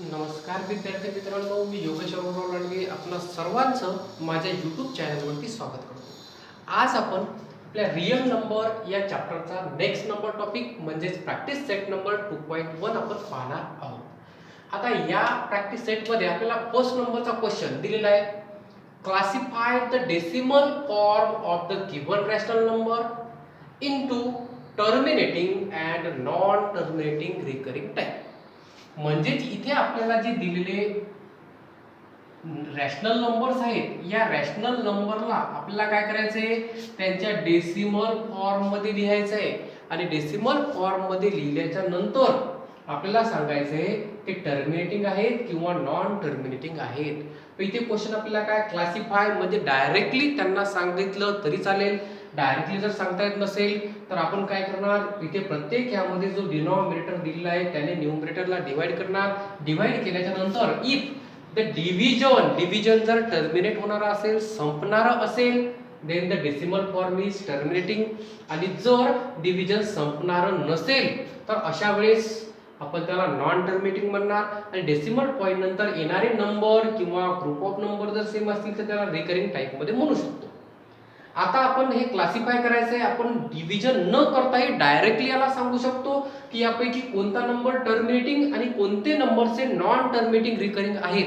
नमस्कार विद्यार्थी मित्रांनो, मी योगेश अरुणराव लांडगे आपणा सर्वांचं माझ्या यूट्यूब चॅनलवरती स्वागत करतो. आज आपण आपल्या रियल नंबर या चॅप्टरचा नेक्स्ट नंबर टॉपिक म्हणजेच प्रॅक्टिस सेट नंबर 2.1 आपण पाहणार आहोत. आता या प्रॅक्टिस सेटमध्ये आपल्याला फर्स्ट नंबरचा क्वेश्चन दिलेला आहे. Classify the decimal form of the given rational number into terminating and non terminating recurring type. म्हणजेच इथे आपल्याला जे दिलेले रॅशनल नंबर्स आहेत, या रॅशनल नंबरला आपल्याला काय करायचंय, त्यांच्या डेसिमल फॉर्म मध्ये लिहायचं आहे. आणि डेसिमल फॉर्म मध्ये लिहिल्याच्या नंतर आपल्याला सांगायचंय ते टर्मिनेटिंग आहेत किंवा नॉन टर्मिनेटिंग आहेत. इथे क्वेश्चन आपल्याला काय, क्लासिफाय म्हणजे डायरेक्टली त्यांना सांगितलं तरी चालेल. डायरेक्टली जर सांगता येत नसेल तर आपण काय करणार, इथे प्रत्येक यामध्ये जो डिनॉमिनेटर दिलेला आहे त्याने न्यूमरेटरला डिवाइड करणार. डिवाइड केल्याच्या नंतर इफ द डिव्हिजन जर टर्मिनेट होणारा असेल, संपणारा असेल, then the decimal form is terminating. आणि जर डिव्हिजन संपणार नसेल तर अशा वेळेस आपण त्याला नॉन टर्मिनेटिंग म्हणणार. आणि डेसिमल पॉइंट नंतर येणारे नंबर किंवा ग्रुप ऑफ नंबर जर सेम असतील तर त्याला रिकरिंग टाइप मध्ये म्हणू शकतो. आता आपण हे क्लासिफाय करायचंय, आपण डिव्हिजन न करताही डायरेक्टली याला सांगू शकतो की यापैकी कोणता नंबर टर्मिनेटिंग आणि कोणते नंबरचे नॉन टर्मिनेटिंग रिकरिंग आहेत.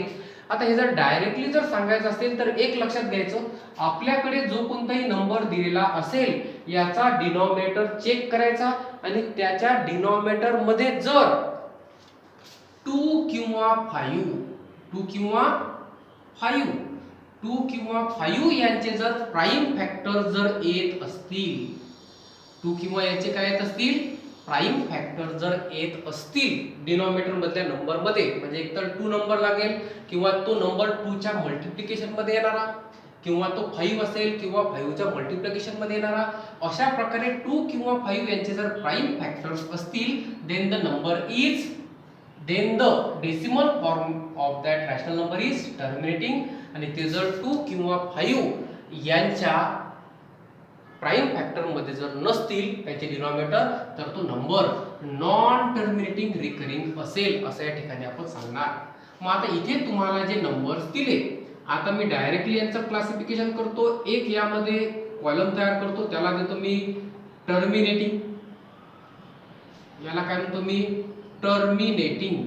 आता हे जर डायरेक्टली जर सांगायचं असेल तर एक लक्षात घ्यायचं, आपल्याकडे जो कोणताही नंबर दिलेला असेल याचा डिनॉमिनेटर चेक करायचा आणि त्याच्या डिनॉमिनेटर मध्ये जर 2 किंवा 5 यांचे जर प्राइम फॅक्टर जर येत असतील, 2 किंवा याचे काय येत असतील, प्राइम फॅक्टर जर येत असतील डिनॉमिनेटर मधल्या नंबर मध्ये, म्हणजे एकतर 2 नंबर लागेल किंवा तो नंबर 2 च्या मल्टिप्लिकेशन मध्ये येणारा, किंवा तो 5 असेल किंवा 5 च्या मल्टिप्लिकेशन मध्ये येणारा. अशा प्रकारे 2 किंवा 5 यांचे जर प्राइम फॅक्टर्स असतील, then the decimal form of that rational number is terminating. आणि ते जर 2 किंवा 5 यांच्या प्राइम फॅक्टर मध्ये जर नसतील त्याचे डिनॉमिनेटर, तर तो नंबर नॉन टर्मिनेटिंग रिकरिंग असेल असं या ठिकाणी आपण सांगणार. मग आता इथे तुम्हाला जे नंबर्स दिले, आता मी डायरेक्टली यांचं क्लासिफिकेशन करतो. एक यामध्ये कॉलम तयार करतो, त्याला देतो मी टर्मिनेटिंग. याला काय म्हणतो मी, टर्मिनेटिंग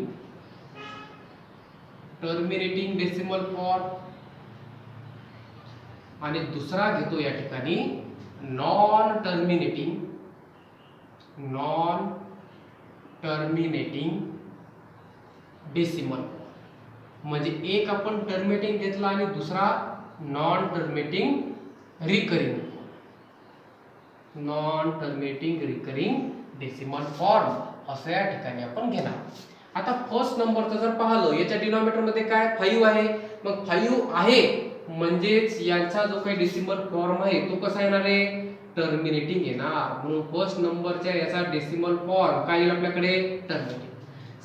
डेसिमल फॉर्म. आणि दुसरा घेतो या ठिकाणी नॉन टर्मिनेटिंग डेसिमल. म्हणजे एक आपण टर्मिनेटिंग घेतला आणि दुसरा non terminating recurring decimal form असं या ठिकाणी आपण घेणार. आता फर्स्ट नंबरचं जर पाहिलं, याच्या डिनॉमिनेटर मध्ये काय 5 आहे. मग 5 आहे म्हणजेच यांचा जो काही डेसिमल फॉर्म आहे तो कसा येणार आहे, टर्मिनेटिंग येणार. म्हणून फर्स्ट नंबरच्या याचा डेसिमल फॉर्म काय येईल आपल्याकडे, टर्मिनेटिंग.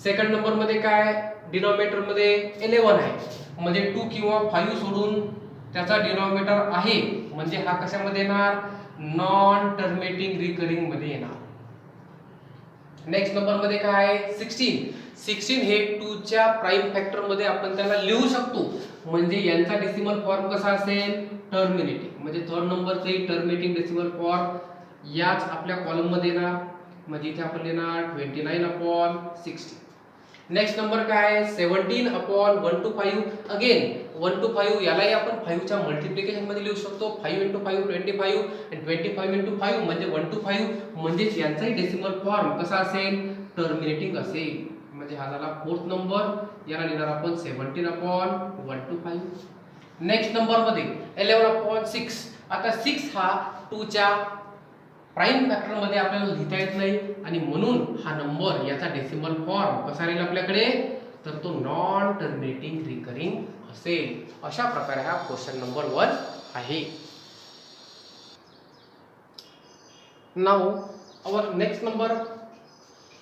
सेकंड नंबर मध्ये काय, डिनॉमिनेटर मध्ये 11 आहे, म्हणजे 2 किंवा 5 सोडून त्याचा डिनॉमिनेटर आहे, म्हणजे हा कशामध्ये येणार, नॉन टर्मिनेटिंग रिकरिंग मध्ये येणार. नेक्स्ट नंबर मध्ये काय, 16 हे 2 च्या प्राइम फॅक्टर मध्ये आपण त्याला लिहू शकतो, म्हणजे यांचा डेसिमल फॉर्म कसा असेल, टर्मिनेटिंग. म्हणजे थर्ड नंबरचे टर्मिनेटिंग डेसिमल फॉर्म याच आपल्या कॉलम मध्ये येणार. म्हणजे इथे आपण लिहिणार 29/60. नेक्स्ट नंबर काय, 17/1 to 5. अगेन 1 to 5 यालाही आपण 5 च्या मल्टिप्लिकेशन मध्ये लिहू शकतो. 5 × 5 25 आणि 25 × 5 म्हणजे 1 to 5. म्हणजेच यांचाही डेसिमल फॉर्म कसा असेल, टर्मिनेटिंग असेल. म्हणजे हा झाला फोर्थ नंबर. याला लिहिणार आपण 17/1 to 5. नेक्स्ट नंबर मध्ये 11/6. आता 6 हा 2 च्या प्राइम फॅक्टर मध्ये आपल्याला लिहिता येत नाही, आणि म्हणून हा नंबर याचा डेसिमल फॉर्म कसा राहील आपल्याकडे, तर तो नॉन टर्मिनेटिंग रिकरिंग असेल. अशा प्रकारे हा क्वेश्चन नंबर 1 आहे. Now our next number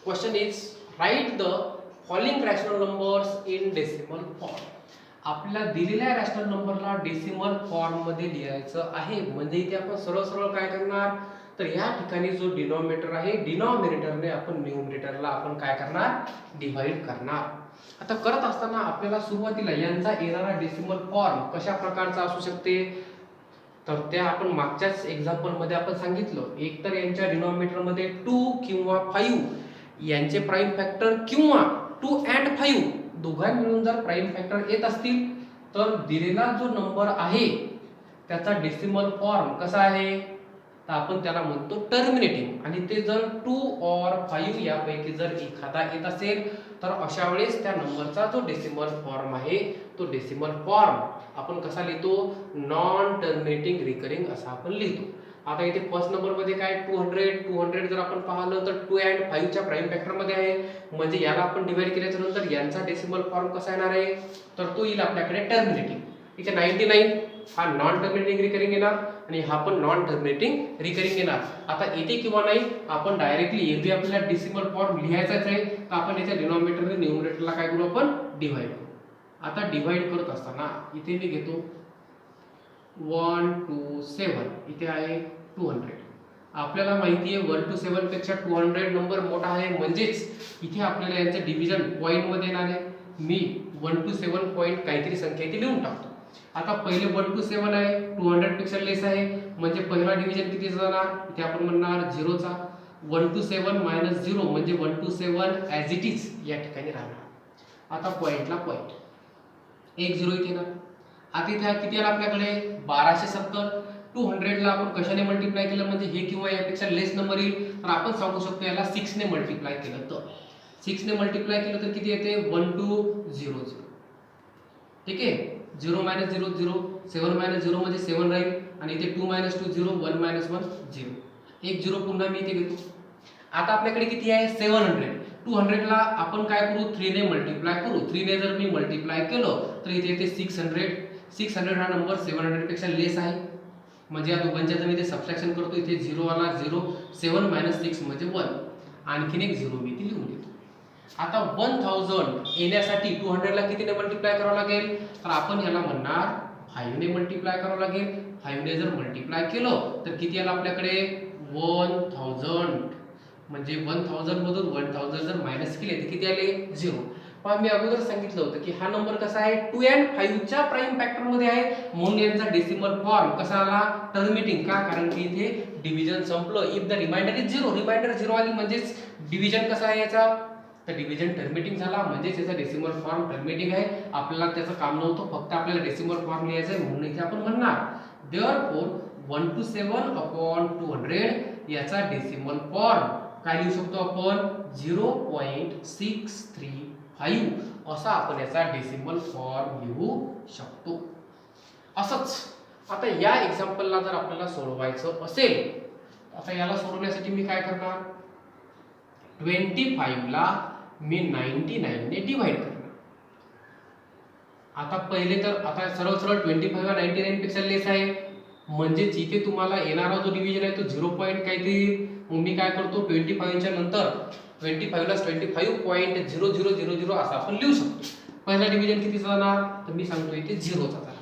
question is write the following rational numbers in decimal form. आपल्याला दिलेल्या रॅशनल नंबरला डेसिमल फॉर्म मध्ये लिहायचं आहे. म्हणजे इथे आपण सरळ सरळ काय करणार, तर या ठिकाणी जो डिनॉमिनेटर आहे, डिनॉमिनेटरने आपण न्यूमरेटरला आपण काय करणार, डिवाइड करणार. आता करत असताना आपल्याला सुरुवातीला यांचा येणारा डेसिमल फॉर्म कशा प्रकारचा असू शकते, तर त्या आपण मागच्याच एक्झाम्पल मध्ये आपण सांगितलं, एक तर यांच्या डिनॉमिनेटर मध्ये 2 किंवा 5 यांचे प्राइम फॅक्टर किंवा 2 and 5 दोघां मिळून जर प्राइम फॅक्टर येत असतील तर दिलेला जो नंबर आहे त्याचा डेसिमल फॉर्म कसा आहे, तर आपण त्याला म्हणतो टर्मिनेटिंग. आणि ते जर 2 or 5 यापैकी जर एखादा येत असेल तर अशा वेळेस त्या नंबरचा जो डेसिमल फॉर्म आहे तो डेसिमल फॉर्म आपण कसा लिहितो, नॉन टर्मिनेटिंग रिकरिंग असा आपण लिहितो. आता इथे फर्स्ट नंबर मध्ये काय 200 जर आपण पाहिलं तर 2 and 5 च्या प्राइम फॅक्टर मध्ये आहे, म्हणजे याला आपण डिवाइड केल्याच्या नंतर यांचा डेसिमल फॉर्म कसा येणार आहे, तर तो येईल आपल्याकडे टर्मिनेटिंग. इथे 99 हा नॉन टर्मिनेटिंग रिकरिंग येणार आणि हा पण नॉन टर्मिनेटिंग रिकरिंग येणार. आता येते किंवा नाही आपण डायरेक्टली एरवी आपल्याला डेसिमल फॉर्म लिहायचाच आहे, तर आपण याच्या डिनॉमिनेटर आणि न्यूमरेटरला काय करू, आपण डिवाइड करू. आता डिवाइड करत असताना इथे मी घेतो 1 to 7, इथे आहे 200. आपल्याला माहिती आहे 1 to 7 पेक्षा 200 नंबर मोठा आहे, म्हणजेच इथे आपल्याला यांचं डिव्हिजन पॉइंट मध्ये येणार आहे. मी 1 to 7 पॉइंट काहीतरी संख्या इथे लिहून टाकतो. आता पहिले 1 to 7 आहे, 200 पेक्षा लेस आहे, म्हणजे पहिला डिव्हिजन किती जाणार, इथे आपण म्हणणार 0 चा. 1 to 7 minus 0 म्हणजे 1 to 7 ॲज इट इज या ठिकाणी राहणार. आता पॉइंटला पॉइंट 1 0 इथे येणार. आता इथे किती आला आपल्याकडे 1270. 200 ला आपण कशाने मल्टिप्लाय केलं म्हणजे हे किंवा यापेक्षा लेस नंबर येईल, तर आपण सांगू शकतो याला 6 ने मल्टिप्लाय केलं तर 6 ने मल्टिप्लाय केलं तर किती येते 1 to 0 0. ठीक आहे, 0 minus 0 0, 7 minus 0 म्हणजे 7 राहील आणि इथे 2 minus 2 0, 1 minus 1 0. एक 0 पुन्हा मी इथे घेतो. आता आपल्याकडे किती आहे 700. 200 ला आपण काय करू 3 ने मल्टिप्लाय करू. 3 ने जर मी मल्टिप्लाय केलं तर इथे येते 600. 600 हा नंबर 700 पेक्षा लेस आहे, म्हणजे या दोघांच्या मी इथे सबट्रॅक्शन करतो. इथे 0 आला 0, 7 minus 6 म्हणजे 1, आणखीन एक 0 मी इथे लिहून देतो. आता 1000 येण्यासाठी 200 ला कितीने मल्टिप्लाय करावं लागेल, तर आपण याला म्हणणार 5 ने मल्टिप्लाय करावं लागेल. 5 ने जर मल्टिप्लाय केलं तर किती आला आपल्याकडे 1000, म्हणजे 1000 मधून 1000 जर मायनस केले तर किती आले 0. पण मी अगोदर सांगितलं होतं की हा नंबर कसा आहे 2 and 5 च्या प्राइम फॅक्टर मध्ये आहे, म्हणून यांचा डेसिमल फॉर्म कसा आला टर्मिनेटिंग. का, कारण की इथे डिव्हिजन संपलं. If the remainder is 0, remainder 0 आली म्हणजेच डिव्हिजन कसा आहे याचा, तर डिव्हिजन टर्मिनेटिंग झाला, म्हणजेच याचा डेसिमल फॉर्म टर्मिनेटिंग आहे. आपल्याला त्याचं काम नव्हतं, फक्त आपल्याला डेसिमल फॉर्म लिहायचं आहे, म्हणून इथे आपण म्हणणार देअरफॉर 1 to 7 upon 200 याचा डेसिमल फॉर्म काय लिहू शकतो आपण 0.635 असा आपण याचा डेसिमल फॉर्म लिहू शकतो. असंच आता या एक्झाम्पलला जर आपल्याला सोडवायचं असेल, आता याला सोडवण्यासाठी मी काय करणार 25 ला मी 99 ने डिवाइड करणार. आता पहिले तर आता सरळ सरळ 25 हा 99 पेक्षा लेस आहे, म्हणजे इथे तुम्हाला येणारा जो डिव्हिजन आहे तो 0 पॉइंट काहीतरी. मग मी काय करतो 25 च्या नंतर 25 ला 25.0000 असं आपण लिहू शकतो. पहिला डिव्हिजन किती जाणार, तर मी सांगतो इथे 0 चा झाला.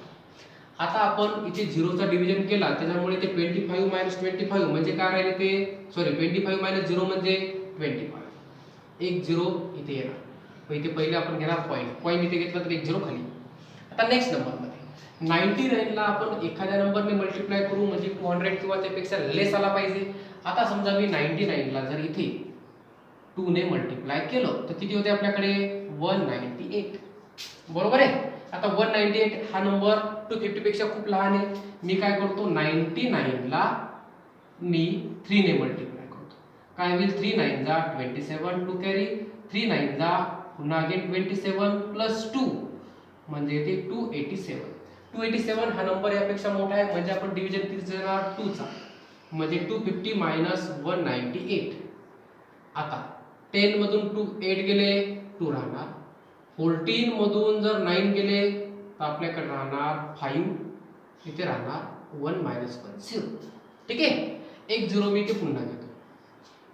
आता आपण इथे 0 चा डिव्हिजन केला, त्याच्यामुळे ते 25 - 25 म्हणजे काय राहिले ते, सॉरी 25 - 0 म्हणजे 25. एक 0 इथे येणार, मग इथे पहिले आपण घेणार पॉइंट इथे घेतला तर एक 0 खाली. आता नेक्स्ट नंबर मध्ये 99 ला आपण एखाद्या नंबरने मल्टिप्लाय करू, म्हणजे 200 किंवा त्यापेक्षा लेस आला पाहिजे. आता समजा मी 99 ला जर इथे 2 ने मल्टिप्लाय केलं तर किती होते आपल्याकडे 198, बरोबर आहे. आता 198 हा नंबर 250 पेक्षा खूप लहान आहे. मी काय करतो 99 ला मी 3 ने मल्टिप्लाय करतो. काय होईल 3 9 जा 27, 2 कॅरी 3 9 जा पुन्हा अगेन 27 प्लस 2 म्हणजे ते 287. 287 हा नंबर यापेक्षा मोठा आहे, म्हणजे आपण डिव्हिजन किती देणार 2 चा, म्हणजे 250 मायनस 198. आता 10 मधून 2 8 गेले 2 राहणार. 14 मधून जर 9 गेले तर आपल्याकडे राहणार 5, इथे राहणार 1 मायनस 1 0. ठीक आहे, एक 0 मी इथे पुन्हा घेतो.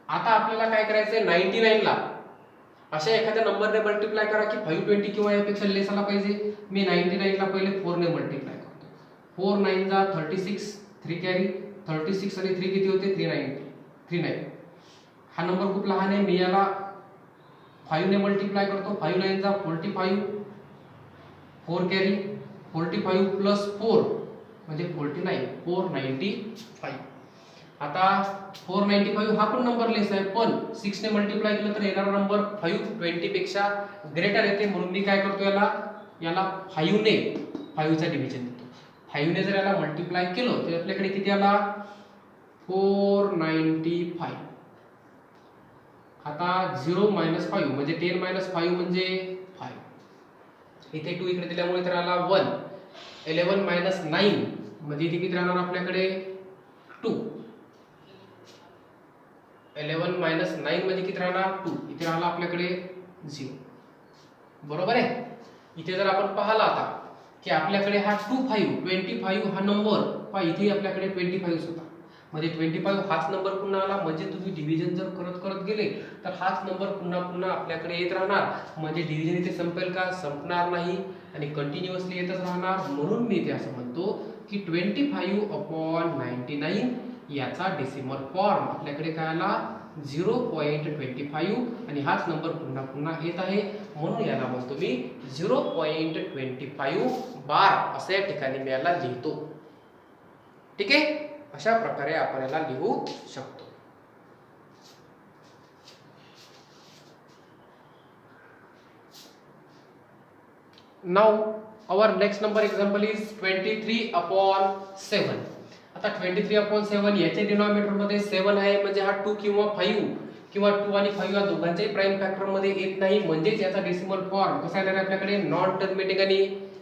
आता आपल्याला काय करायचंय 99 ला अशा एखाद्या नंबरने मल्टिप्लाय करा की 520 किंवा यापेक्षा लेस आला पाहिजे. मी 99 ला पहिले 4 ने मल्टिप्लाय करतो. 4 9 जा 36, 3 कॅरी 36 आणि 3 किती होते 39. हा नंबर खूप लहान आहे, मी याला 5 ने मल्टिप्लाय करतो, 5 9 जा 45, 4 कॅरी 45 प्लस 4 म्हणजे 49, 495. आता 495 हा पण नंबर लेस आहे, पण 6 ने मल्टिप्लाय केलं तर येणारा नंबर 520 पेक्षा ग्रेटर येते, म्हणून मी काय करतो याला 5 ने 5 चा डिव्हिजन देतो. 5 ने जर याला मल्टिप्लाय केलं तर आपल्याकडे किती आला 495. आता 0 - 5 म्हणजे 10 - 5 म्हणजे 5. इथे 2 इकडे दिल्यामुळे तर आला 1. 11 - 9 म्हणजे इथे किती राहणार आपल्याकडे 2. 11 - 9 म्हणजे किती राहणार 2. इथे राहिला आपल्याकडे 0. बरोबर आहे. इथे जर आपण पाहिला आता की आपल्याकडे हा 25 हा नंबर पहा, इथे आपल्याकडे 25 होता, म्हणजे 25 हाच नंबर पुन्हा आला, म्हणजे तुम्ही डिव्हिजन जर करत करत गेले तर हाच नंबर पुन्हा पुन्हा आपल्याकडे येत राहणार, म्हणजे डिव्हिजन इथे संपेल का, संपणार नाही आणि कंटिन्युअसली येतच राहणार. म्हणून मी इथे असं म्हणतो की 25/99 याचा डेसिमल फॉर्म आपल्याकडे काय आला 0.25 आणि हाच नंबर पुन्हा पुन्हा येत आहे, म्हणून याला म्हणतो मी 0.25 बार असं या ठिकाणी मी याला लिहितो. ठीक आहे, अशा प्रकारे आपण याला लिहू शकतो. Now our next number example is 23/7. आता 23/7 याच्या डिनॉमिनेटर मध्ये 7 आहे, म्हणजे हा 2 किंवा 5 किंवा 2 आणि 5 या दोघांच्याही प्राइम फॅक्टर मध्ये येत नाही, म्हणजेच याचा डेसिमल फॉर्म कसा येणार आहे आपल्याकडे नॉन टर्मिनेटिंग आणि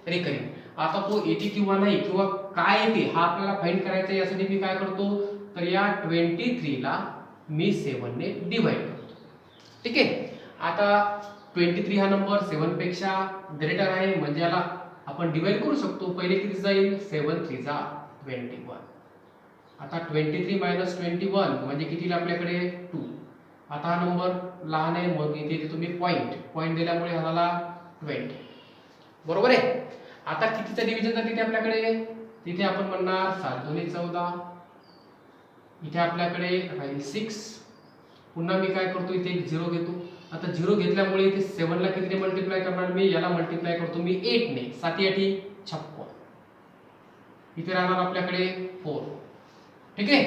रिकरिंग. आता तो येते किंवा नाही किंवा काय येते हा आपल्याला फाइंड करायचा आहे. यासाठी मी काय करतो तर या 23 ला मी 7 ने डिवाइड करतो. ठीक आहे. आता 23 हा नंबर 7 पेक्षा ग्रेटर आहे, म्हणजे याला आपण डिवाइड करू शकतो. पहिले किती जाईल 7 3 जा 21. आता 23 - 21 म्हणजे किती आपल्याकडे 2. आता हा नंबर लहान आहे, मग इथे तुम्ही पॉइंट दिल्यामुळे हा झाला 20. बरोबर आहे. आता कितीचा डिव्हिजन जाते तिथे आपल्याकडे, तिथे आपण म्हणणार 7 2 14. इथे आपल्याकडे राहील 6. पुन्हा मी काय करतो इथे एक 0 घेतो. आता 0 घेतल्यामुळे इथे 7 ला कितीने मल्टिप्लाय करणार मी, याला मल्टिप्लाय करतो मी 8 ने. 7 8 56. इथे राहणार आपल्याकडे 4. ठीक आहे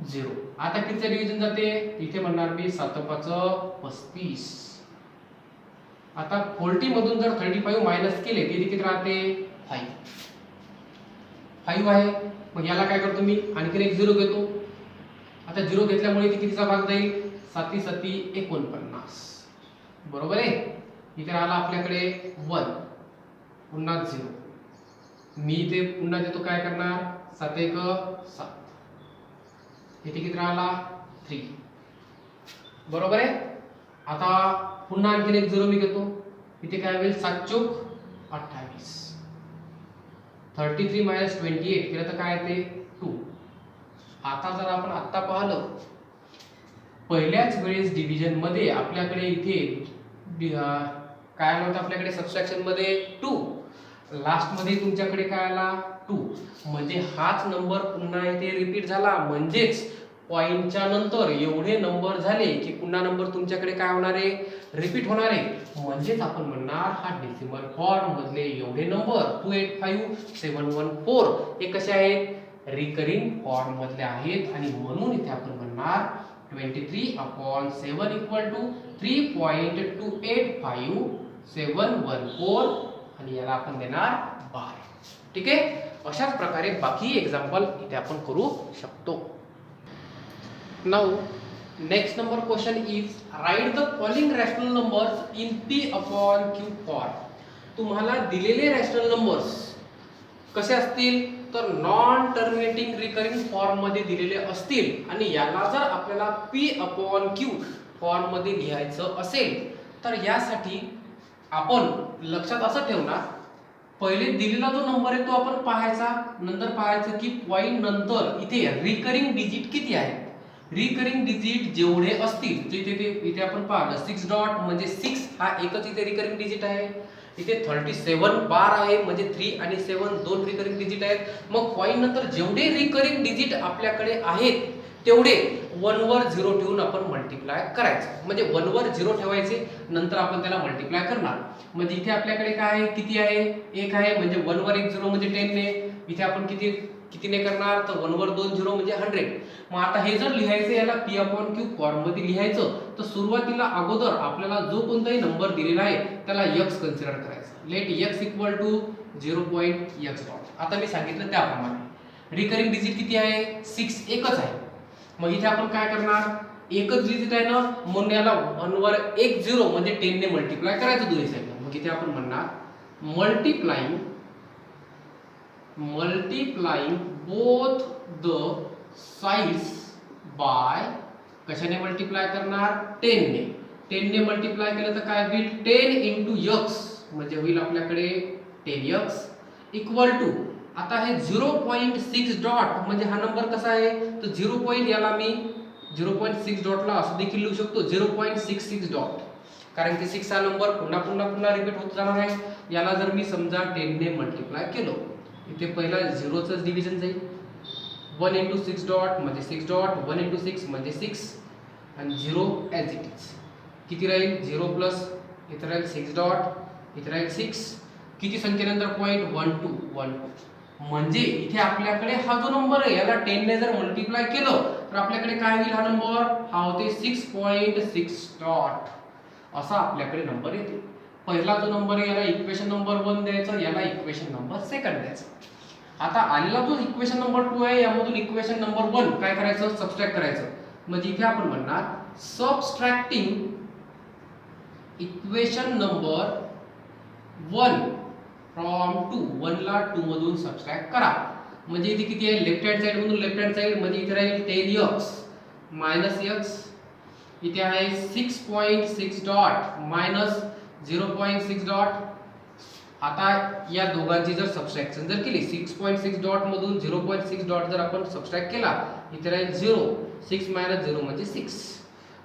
0. आता कितीचा डिव्हिजन जाते, इथे म्हणणार मी 7 5 35. आता 40 मधून जर 35 मायनस केले तर किती राहते 5 आहे, मग याला काय करतो मी आणखीन एक 0 घेतो. आता 0 घेतल्यामुळे इथे कितीचा भाग जाईल 7 7 49. बरोबर आहे. इथे राहिला आपल्याकडे 1 पुन्हा 0. मी इथे पुन्हा देतो काय करणार 7 1 7. इथे किती राहिला 3. बरोबर आहे. आता पुन्हा आणखीन एक 0 मी घेतो. इथे काय होईल 7 चौक 28. 33 - 28 केलं तर काय येते 2. आता जर आपण आता पाहिलं पहिल्याच वेळेस डिव्हिजन मध्ये आपल्याकडे इथे काय होतं आपल्याकडे सबट्रॅक्शन मध्ये 2, लास्ट मध्ये तुमच्याकडे काय आला 2, म्हणजे हाच नंबर पुन्हा इथे रिपीट झाला, म्हणजेच पॉइंटच्या नंतर एवढे नंबर झाले की पुन्हा नंबर तुमच्याकडे काय होणार आहे रिपीट होणार आहे, म्हणजेच आपण म्हणणार हा डेसिमल फॉर्म मधले एवढे नंबर 285 714 हे कसे आहेत रिकरिंग फॉर्म मधले आहेत, आणि म्हणून इथे आपण म्हणणार 23/7 = 3.285714 आणि याला आपण देणार बार. ठीक आहे. अशाच प्रकारे बाकी एक्झाम्पल इथे आपण करू शकतो. Now next number question is write the following rational numbers in P/Q form. तुम्हाला दिलेले रॅशनल नंबर्स कसे असतील तर नॉन टर्मिनेटिंग रिकरिंग फॉर्म मध्ये दिलेले असतील, आणि याला जर आपल्याला P/Q फॉर्म मध्ये लिहायचं असेल तर यासाठी आपण लक्षात असं ठेवणार पहिले दिलेला जो नंबर आहे तो आपण पाहायचा, नंतर पाहायचं की पॉइंट नंतर इथे रिकरिंग डिजिट किती आहे. रिकरिंग डिजिट जेवढे असतील इथे आपण पाहिलं 6 डॉट म्हणजे 6 हा एकच इथे रिकरिंग डिजिट आहे. इथे 37 बार आहे, म्हणजे 3 आणि 7 दोन रिकरिंग डिजिट आहेत. मग पॉइंट नंतर जेवढे रिकरिंग डिजिट आपल्याकडे आहेत तेवढे 1 वर 0 ठेवून आपण मल्टिप्लाय करायचं. म्हणजे 1 वर 0 ठेवायचे, नंतर आपण त्याला मल्टिप्लाय करणार. म्हणजे इथे आपल्याकडे काय आहे, किती आहे, 1 आहे, म्हणजे 1 वर 1 0 म्हणजे 10 ने. इथे आपण कितीने करणार, तर 1 वर 2 0 म्हणजे 100. मग आता हे जर लिहायचं याला P/Q फॉर्म मध्ये लिहायचं, तर सुरुवातीला अगोदर आपल्याला जो कोणताही नंबर दिलेला आहे त्याला x कन्सिडर करायचा. Let x equal to 0.x dot. आता मी सांगितलं त्याप्रमाणे रिकरिंग डिजिट किती आहे, 6 एकच आहे. मग इथे आपण काय करणार, एकच डिजिट आहे ना, म्हणून याला 1 वर 1 0 म्हणजे 10 ने मल्टिप्लाय करायचं दोन्ही साईडला. मग इथे आपण म्हणणार multiplying both the sides by, कशाने मल्टिप्लाय करणार, 10 ने. 10 ने मल्टिप्लाय केलं तर काय होईल, 10 इंटू x म्हणजे होईल आपल्याकडे 10x इक्वल टू, आता हे 0.6 डॉट म्हणजे हा नंबर कसा आहे, तर 0 पॉइंट याला मी 0.6 डॉटला असं देखील लिहू शकतो 0.66 डॉट, कारण की 6 हा नंबर पुन्हा पुन्हा पुन्हा रिपीट होत जाणार आहे. याला जर मी समजा 10 ने मल्टिप्लाय केलो, इथे पहिला 0च डिव्हिजन जाईल, 1 इंटू 6 डॉट म्हणजे 6 डॉट, 1 इंटू 6 म्हणजे 6 आणि 0 ॲज इट इज. किती राहील, 0 प्लस इथे राहील 6 डॉट, इथे राहील 6, किती संख्येनंतर पॉइंट 1 2 1 2. म्हणजे इथे आपल्याकडे हा जो नंबर आहे याला 10 ने जर मल्टिप्लाय केलं तर आपल्याकडे काय होईल, हा नंबर हा होते 6.6 डॉट असा आपल्याकडे नंबर येते. पहिला जो नंबर आहे याला इक्वेशन नंबर 1 द्यायचा, याला इक्वेशन नंबर 2 द्यायचा. आता आलेला जो इक्वेशन नंबर 2 आहे यामधून इक्वेशन नंबर 1 काय करायचं, सबट्रॅक्ट करायचं. म्हणजे इथे आपण म्हणणार सबट्रॅक्टिंग इक्वेशन नंबर 1 फ्रॉम 2, 1 ला 2 मधून सबट्रॅक्ट करा. म्हणजे इथे किती आहे, लेफ्ट हँड साइड मधून लेफ्ट हँड साइड म्हणजे इथे राहील 10x मायनस x, इथे आहे 6.6 डॉट मायनस 0.6 डॉट. आता या दोघांची जर सबट्रॅक्शन जर केली, 6.6 डॉट मधून 0.6 डॉट जर आपण सबट्रॅक्ट केला, इथे राहील 0, 6 मायनस 0 म्हणजे 6.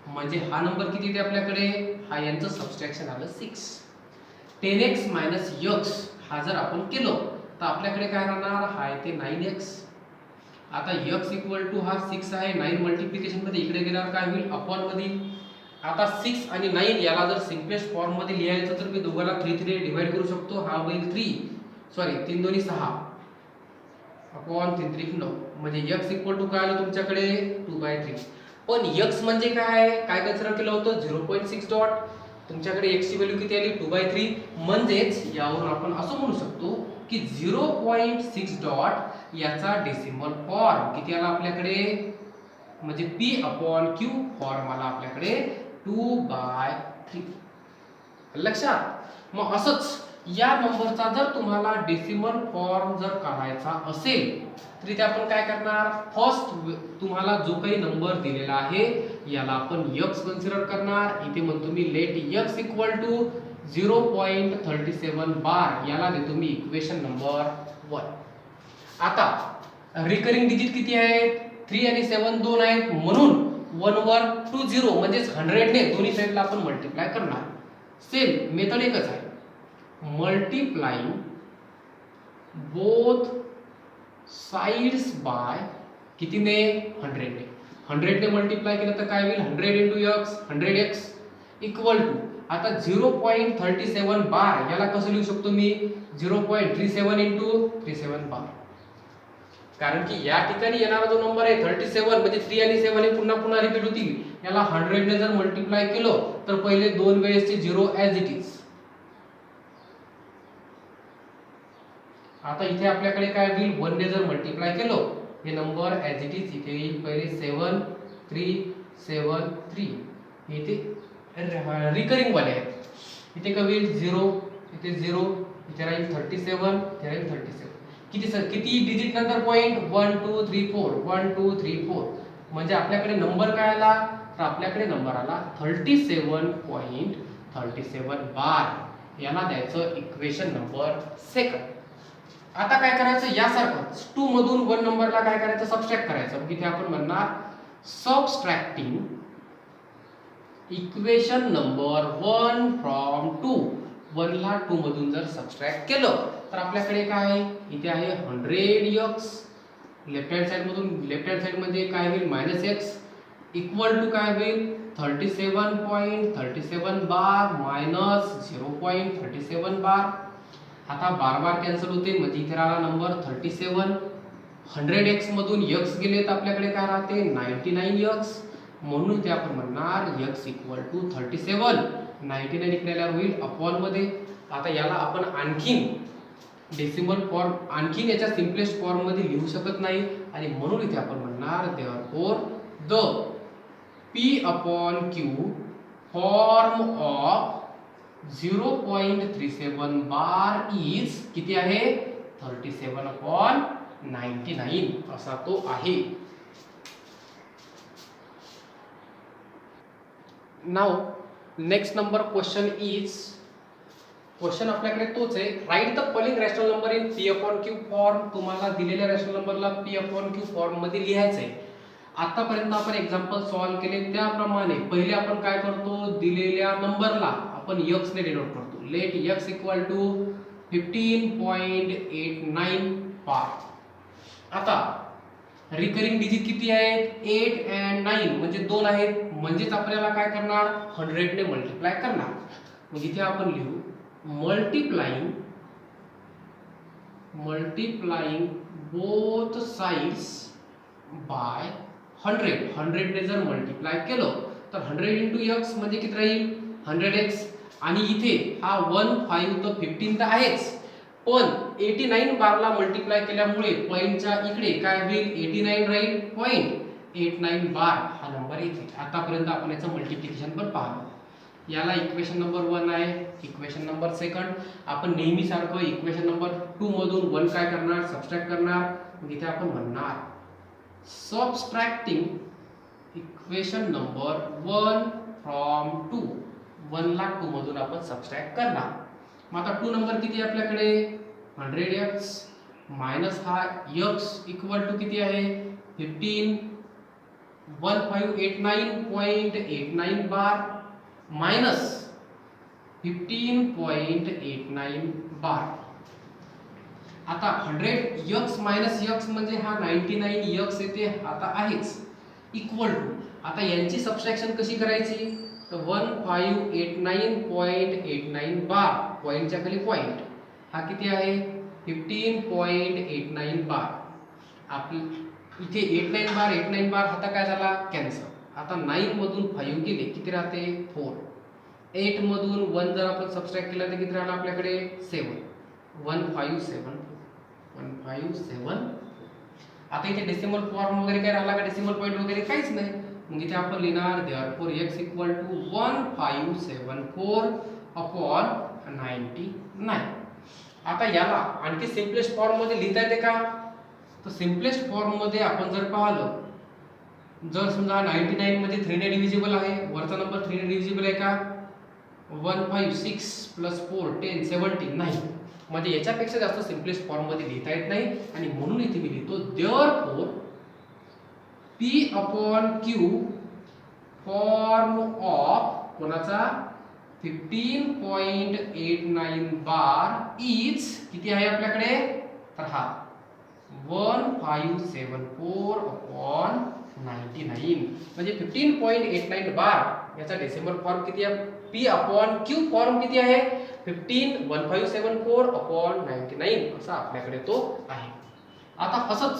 म्हणजे हा नंबर किती येते आपल्याकडे, हा यांचं सबट्रॅक्शन आलं 6. 10x मायनस x हा जर आपण केलो तर आपल्याकडे काय राहणार, हा येते 9x. आता x इक्वल टू हा 6 आहे, 9 मल्टिप्लिकेशन मध्ये इकडे गेल्यावर काय होईल, अपॉन मध्ये. आता 6 आणि 9 याला जर सिम्पलेस्ट फॉर्म मध्ये लिहायचं तर मी दोघाला 3 ने डिवाइड करू शकतो. हा होईल 3 दोन्ही 6 अपॉन 3 3 9. म्हणजे x इक्वल टू काय आलं तुमच्याकडे, 2/3. पण x म्हणजे काय कन्सिडर केलं होतं, 0.6 डॉट. तुमच्याकडे x ची व्हॅल्यू किती आली, 2/3. म्हणजेच यावरून आपण असं म्हणू शकतो की 0.6 डॉट याचा डेसिमल फॉर्म किती आला आपल्याकडे, म्हणजे P/Q फॉर्म आला आपल्याकडे 2/3. लक्षात. मग असंच या नंबरचा जर तुम्हाला डेसिमल फॉर्म जर काढायचा असेल तर इथे आपण काय करणार, फर्स्ट तुम्हाला जो काही नंबर दिलेला आहे याला आपण x कन्सिडर करणार. इथे म्हणतो मी let x equal to 0.37 bar, याला देतो मी इक्वेशन नंबर 1. आता रिकरिंग डिजिट किती आहेत, 3 आणि 7 दोन आहेत, म्हणून 1 वर 2 0 म्हणजे 100 ने दोन्ही साइडला आपण मल्टिप्लाय करणार. सेम मेथड एकच आहे, मल्टिप्लाइंग बोथ साइड्स बाय कितीने, 100 ने. 100 ने मल्टिप्लाय केलं तर काय होईल, 100 into x 100x equal to, आता 0.37 बार याला कसं लिहू शकतो मी, 0.37 इंटू 37 बार. कारण की या ठिकाणी येणारा जो नंबर आहे 37 म्हणजे 3 आणि 7 हे पुन्हा पुन्हा रिपीट होतील. याला 100 ने जर मल्टिप्लाय केलं तर पहिले दोन वेळेसचे 0 ॲज इट इज. आता इथे आपल्याकडे काय होईल, 1 ने जर मल्टिप्लाय केलं हे नंबर ॲज इट इज इथे येईल, पहिले 7 3 7 3. इथे रिकरिंग वाले आहेत, इथे काय होईल 0, इथे 0, इथे राहील 37, इथे राहील 37. किती डिजिट नंतर पॉइंट, 1 2 3 4 1 2 3 4. म्हणजे आपल्याकडे नंबर काय आला, तर आपल्याकडे नंबर आला 37.37 बार. याला द्यायचं इक्वेशन नंबर 2. आता काय करायचं, यासारखंच 2 मधून 1 नंबरला काय करायचं, सबट्रॅक्ट करायचं. इथे आपण म्हणणार सबट्रॅक्टिंग इक्वेशन नंबर 1 फ्रॉम 2. 1 ला 2 मधून जर सबट्रॅक्ट केलं तर आपल्याकडे काय आहे, इथे आहे 100x लेफ्ट हँड साइड मधून लेफ्ट हँड साइड म्हणजे काय होईल -x इक्वल टू काय होईल 37.37 बार मायनस 0.37 बार. आता बार बार कॅन्सल होते म्हणजे इथे राहिला नंबर 37. 100x मधून x गेले तर आपल्याकडे काय राहते 99x. म्हणून ते आपण म्हणणार x इक्वल टू 37. 99 इकडे आल्यावर होईल अपॉन मध्ये. आता याला आपण आणखीन डेसिमल फॉर्म आणखीन याच्या सिम्पलेस्ट फॉर्म मध्ये लिहू शकत नाही आणि म्हणून इथे आपण म्हणणार therefore the p upon q form of 0.37 bar is किती आहे 37/99 असा तो आहे. Now next number question is question आपल्याकडे तोच आहे. Write the following rational number in p upon q form. तुम्हाला दिलेल्या रॅशनल नंबरला p upon q फॉर्म मध्ये लिहायचं आहे. आतापर्यंत आपण एक्झाम्पल सॉल्व केले त्याप्रमाणे पहिले आपण काय करतो दिलेल्या नंबरला आपण x ने डिनोट करतो. लेट x इक्वल टू 15.89 बार. आता रिकरिंग डिजिट किती आहेत 8 and 9 म्हणजे 2 आहेत म्हणजेच आपल्याला काय करणार 100 ने मल्टिप्लाय करणार. मग इथे आपण लिहू मल्टिप्लाइंग बोथ साइड्स बाय 100 ने जर मल्टिप्लाय केलं तर 100 into x म्हणजे किती राहील 100x. आणि इथे हा 1 5 तर 15 तर आहेच पण 89 बारला मल्टिप्लाय केल्यामुळे पॉइंटच्या इकडे काय होईल 89 राहील 0.89 बार हा नंबर येते. आतापर्यंत आपण याचं मल्टिप्लिकेशन पण पाहतो. याला इक्वेशन नंबर 1 आहे. इक्वेशन नंबर सेकंड आपण नेहमी सारखं इक्वेशन नंबर 2 मधून 1 काय करणार सबट्रॅक्ट करणार. मग इथे आपण म्हणणार सबट्रॅक्टिंग इक्वेशन नंबर 1 फ्रॉम 2. 1 ला 2 मधून आपण सबट्रॅक्ट करणार. मग आता 2 नंबर किती आहे आपल्याकडे 100x मायनस हा x इक्वल टू किती आहे 15.89 बार मायनस 15.89 बार. आता 100x मायनस x म्हणजे हा 99x येते आता आहेच इक्वल टू. आता यांची सबट्रॅक्शन कशी करायची तर 1589.89 बार पॉइंटच्या खाली पॉइंट हा किती आहे 15.89 बार. आपली इथे 89 बार आता काय झाला कॅन्सल. आता 9 मधून 5 गेले किती राहते 4. 8 मधून 1 जर आपण सबट्रॅक्ट केला तर किती राहणार आपल्याकडे 7. 1574. आता इथे डेसिमल फॉर्म वगैरे काय राहिला का डेसिमल पॉइंट वगैरे काहीच नाही. मग इथे आपण लिहिणार देअरफॉर x इक्वल टू 1574/99. आता याला आणखी सिम्पलेस्ट फॉर्म मध्ये लिहिता येते का तर सिम्पलेस्ट फॉर्म मध्ये आपण जर पाहिलं जर समजा 99 मध्ये 3 ने डिव्हिजिबल आहे वरचा नंबर 3 ने डिव्हिजिबल आहे का 156 + 4 10 17 नाही म्हणजे याच्यापेक्षा जास्त सिम्पलेस्ट फॉर्म मध्ये लिहिता येत नाही आणि म्हणून इथे मी लिहितो therefore p upon q form of कोणाचा 15.89 बार इज किती आहे आपल्याकडे तर हा 1574/99 म्हणजे 15.89 बार याचा डेसिमल फॉर्म किती आहे p upon q फॉर्म किती आहे 1574/99 असा आपल्याकडे तो आहे. आता असंच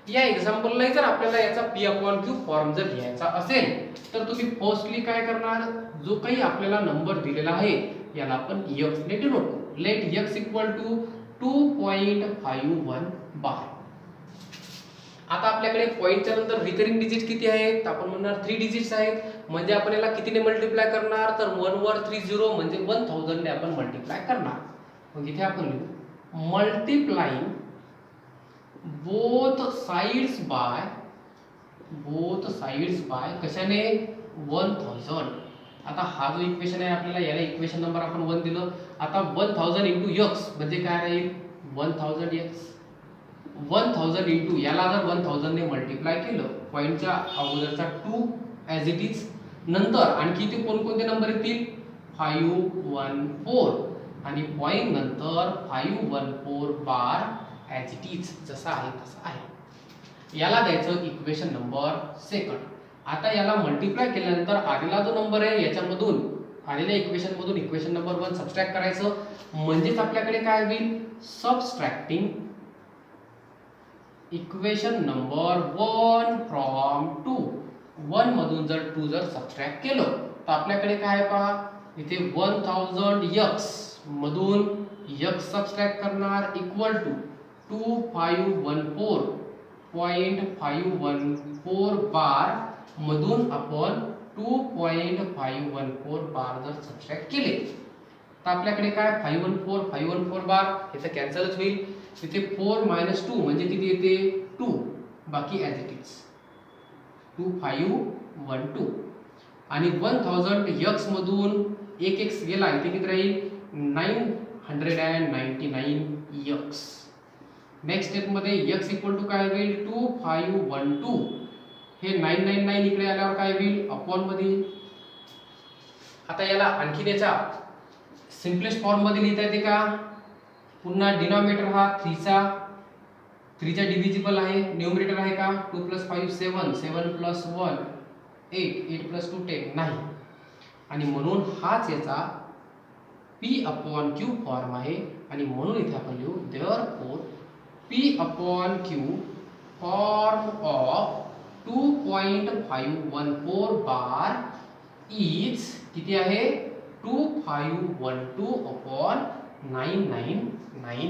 या एक्झाम्पलला जर आपल्याला याचा p upon q फॉर्म जर लिहायचा असेल तर तुम्ही फर्स्टली काय करणार जो काही आपल्याला नंबर दिलेला आहे याला आपण x ने डिनोट करू. लेट x इक्वल टू 2.51 बार. आता आपल्याकडे पॉइंटच्या नंतर रिकरिंग डिजिट किती आहेत आपण म्हणणार 3 डिजिट्स आहेत म्हणजे आपण याला कितीने मल्टिप्लाय करणार तर 1 वर 30 म्हणजे 1000 ने आपण मल्टिप्लाय करणार. मग इथे आपण लिहू मल्टिप्लाइंग बोथ साइड्स बाय कशाने 1000. आता हा जो इक्वेशन आहे आपल्याला याला इक्वेशन नंबर आपण 1 दिलं. आता 1000 into x म्हणजे काय राहील 1000x 1000 into याला जर 1000 ने मल्टिप्लाय केलं पॉइंटच्या अगोदरचा 2 ॲज इट इज नंतर आणखी ते कोणकोणते नंबर येतील 514 आणि पॉइंट नंतर 514 बार ॲज इट इज जसा आहे तसा आहे. याला द्यायचं इक्वेशन नंबर सेकंड. आता याला मल्टिप्लाय केल्यानंतर आलेला जो नंबर आहे याच्यामधून आलेल्या इक्वेशन मधून इक्वेशन नंबर 1 सबट्रॅक्ट करायचं, म्हणजेच आपल्याकडे काय होईल, सबट्रॅक्टिंग इक्वेशन नंबर 1 फ्रॉम 2. 1 मधून जर 2 जर सबट्रॅक्ट केलं तर आपल्याकडे काय आहे पहा, इथे 1000x मधून x सबट्रॅक्ट करणार इक्वल टू 2514.514 बार मधून आपण 2.514 बार जर सबट्रॅक्ट केले तर आपल्याकडे काय 514 बार इथे कॅन्सलच होईल. इथे 4 - 2 म्हणजे किती येते 2, बाकी ॲज इट इज 2512. आणि 1000x मधून एक x गेला इथे किती राहील 999x. नेक्स्ट स्टेप मध्ये x इक्वल टू काय होईल 2512. हे 999 इकडे आल्यावर काय होईल अपॉन मध्ये. आता याला आणखी याचा सिम्पलेस्ट फॉर्म मध्ये लिहिता येते का, पुन्हा डिनॉमिनेटर हा 3 चा डिव्हिजिबल आहे, न्यूमरेटर आहे का 2 + 5 7, 7 + 1 8, 8 + 2 10 नाही. आणि म्हणून हाच याचा P/Q फॉर्म आहे. आणि म्हणून इथे आपण लिहू therefore P/Q form of 2.514 bar is किती आहे 2512/999.